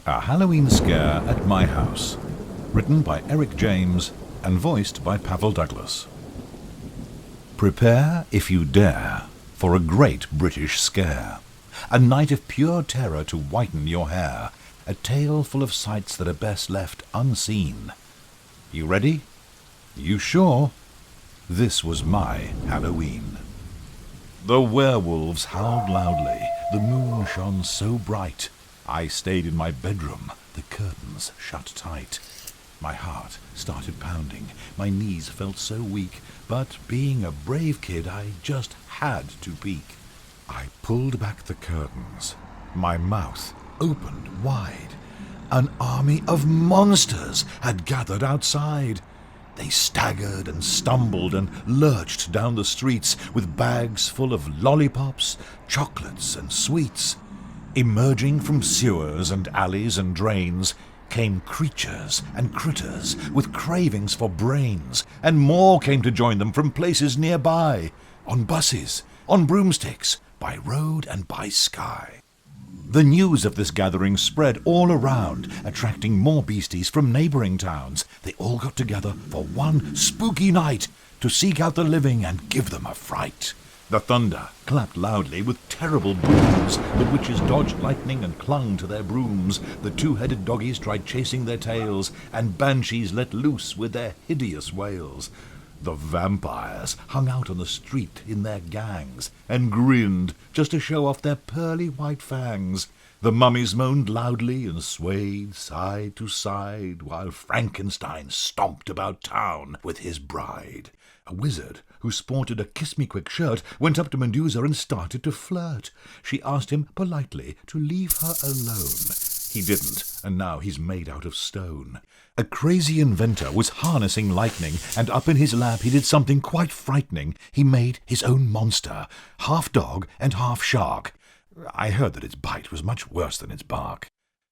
A Halloween Scare at My House, written by Eric James and voiced by Pavel Douglas. Prepare, if you dare, for a great British scare. A night of pure terror to whiten your hair. A tale full of sights that are best left unseen. You ready? You sure? This was my Halloween. The werewolves howled loudly. The moon shone so bright. I stayed in my bedroom, the curtains shut tight. My heart started pounding, my knees felt so weak, but being a brave kid, I just had to peek. I pulled back the curtains, my mouth opened wide. An army of monsters had gathered outside. They staggered and stumbled and lurched down the streets with bags full of lollipops, chocolates and sweets. Emerging from sewers and alleys and drains came creatures and critters with cravings for brains, and more came to join them from places nearby, on buses, on broomsticks, by road and by sky. The news of this gathering spread all around, attracting more beasties from neighbouring towns. They all got together for one spooky night to seek out the living and give them a fright. The thunder clapped loudly with terrible booms. The witches dodged lightning and clung to their brooms. The two-headed doggies tried chasing their tails, and banshees let loose with their hideous wails. The vampires hung out on the street in their gangs and grinned just to show off their pearly white fangs. The mummies moaned loudly and swayed side to side while Frankenstein stomped about town with his bride. A wizard who sported a kiss-me-quick shirt went up to Medusa and started to flirt. She asked him politely to leave her alone. He didn't, and now he's made out of stone. A crazy inventor was harnessing lightning, and up in his lab he did something quite frightening. He made his own monster, half dog and half shark. I heard that its bite was much worse than its bark.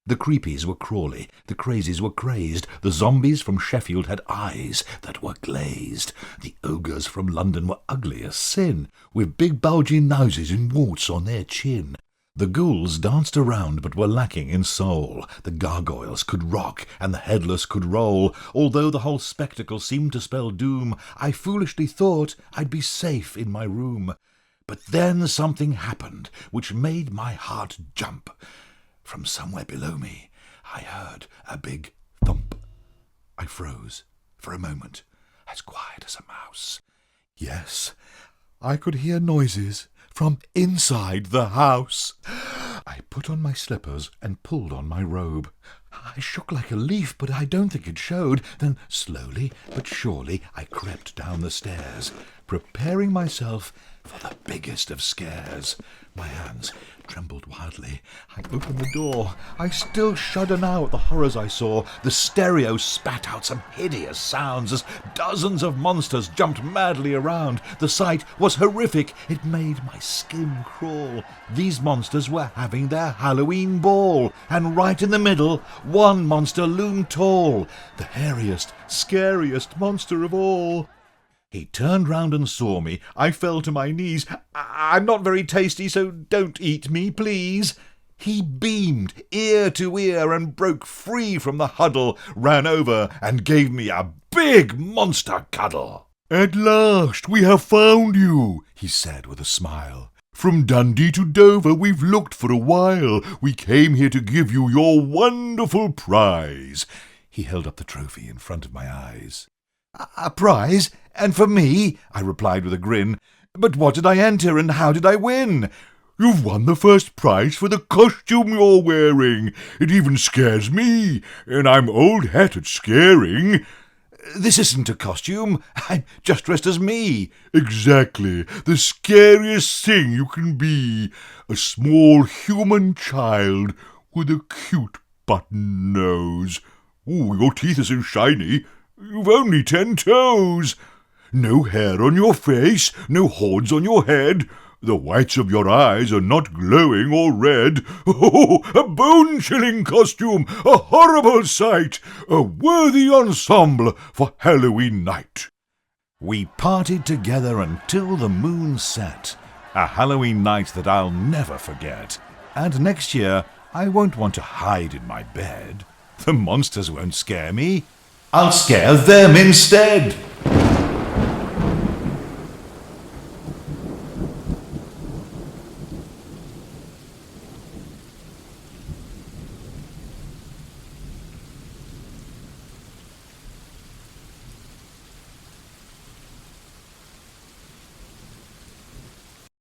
The creepies were crawly, the crazies were crazed, the zombies from Sheffield had eyes that were glazed. The ogres from London were ugly as sin, with big bulging noses and warts on their chin. The ghouls danced around but were lacking in soul. The gargoyles could rock and the headless could roll. Although the whole spectacle seemed to spell doom, I foolishly thought I'd be safe in my room. But then something happened which made my heart jump. From somewhere below me, I heard a big thump. I froze for a moment, as quiet as a mouse. Yes, I could hear noises from inside the house. I put on my slippers and pulled on my robe. I shook like a leaf, but I don't think it showed. Then slowly but surely I crept down the stairs, preparing myself for the biggest of scares. My hands trembled wildly. I opened the door. I still shudder now at the horrors I saw. The stereo spat out some hideous sounds as dozens of monsters jumped madly around. The sight was horrific. It made my skin crawl. These monsters were having their Halloween ball, and right in the middle, one monster loomed tall, the hairiest, scariest monster of all. He turned round and saw me. I fell to my knees. I'm not very tasty, so don't eat me, please. He beamed ear to ear and broke free from the huddle, ran over and gave me a big monster cuddle. "At last we have found you," he said with a smile. "From Dundee to Dover we've looked for a while. We came here to give you your wonderful prize." He held up the trophy in front of my eyes. "A prize? And for me?" I replied with a grin. "But what did I enter and how did I win?" "You've won the first prize for the costume you're wearing. It even scares me, and I'm old hat at scaring." "This isn't a costume. I'm just dressed as me." "Exactly. The scariest thing you can be. A small human child with a cute button nose. Ooh, your teeth are so shiny. You've only 10 toes. No hair on your face, no horns on your head. The whites of your eyes are not glowing or red. Oh, a bone-chilling costume, a horrible sight, a worthy ensemble for Halloween night." We partied together until the moon set, a Halloween night that I'll never forget. And next year I won't want to hide in my bed. The monsters won't scare me. I'll scare them instead.